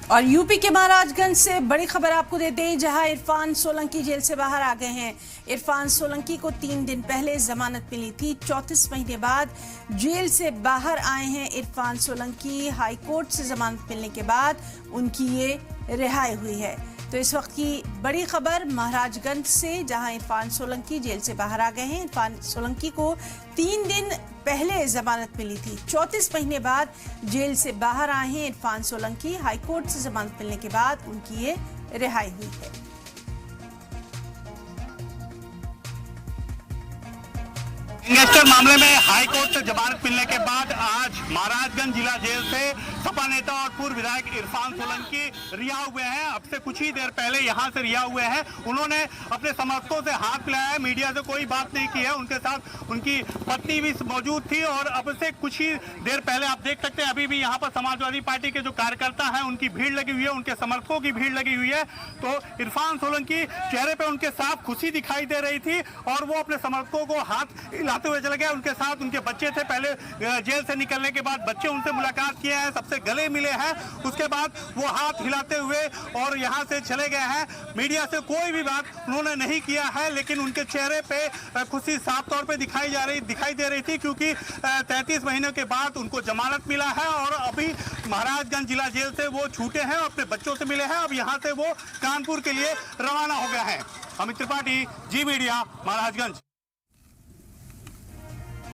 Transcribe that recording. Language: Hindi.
और यूपी के महाराजगंज से बड़ी खबर आपको देते हैं, जहां इरफान सोलंकी जेल से बाहर आ गए हैं। इरफान सोलंकी को 3 दिन पहले जमानत मिली थी। 34 महीने बाद जेल से बाहर आए हैं इरफान सोलंकी। हाईकोर्ट से जमानत मिलने के बाद उनकी ये रिहाई हुई है। तो इस वक्त की बड़ी खबर महाराजगंज से, जहां इरफान सोलंकी जेल से बाहर आ गए हैं। इरफान सोलंकी को 3 दिन पहले जमानत मिली थी। 34 महीने बाद जेल से बाहर आए हैं इरफान सोलंकी। हाईकोर्ट से जमानत मिलने के बाद उनकी ये रिहाई हुई है। गैंगस्टर मामले में हाईकोर्ट से जमानत मिलने के बाद आज महाराजगंज जिला जेल से सपा नेता और पूर्व विधायक इरफान सोलंकी रिहा हुए हैं। अब से कुछ ही देर पहले यहां से रिहा हुए हैं। उन्होंने अपने समर्थकों से हाथ मिलाया है, मीडिया से कोई बात नहीं की है। उनके साथ उनकी पत्नी भी मौजूद थी और अब से कुछ ही देर पहले आप देख सकते हैं अभी भी यहाँ पर समाजवादी पार्टी के जो कार्यकर्ता हैं उनकी भीड़ लगी हुई है, उनके समर्थकों की भीड़ लगी हुई है। तो इरफान सोलंकी चेहरे पर उनके साथ खुशी दिखाई दे रही थी और वो अपने समर्थकों को हाथ हिलाते हुए चले गए। उनके साथ उनके बच्चे थे, पहले जेल से निकलने के बाद बच्चे उनसे मुलाकात किए हैं, सबसे गले मिले हैं। उसके बाद वो हाथ हिलाते हुए और यहाँ से चले गए हैं। मीडिया से कोई भी बात उन्होंने नहीं किया है, लेकिन उनके चेहरे पे खुशी साफ तौर पे दिखाई दे रही थी, क्योंकि 33 महीने के बाद उनको जमानत मिला है और अभी महाराजगंज जिला जेल से वो छूटे हैं, अपने बच्चों से मिले हैं। अब यहाँ से वो कानपुर के लिए रवाना हो गए हैं। अमित त्रिपाठी, जी मीडिया, महाराजगंज।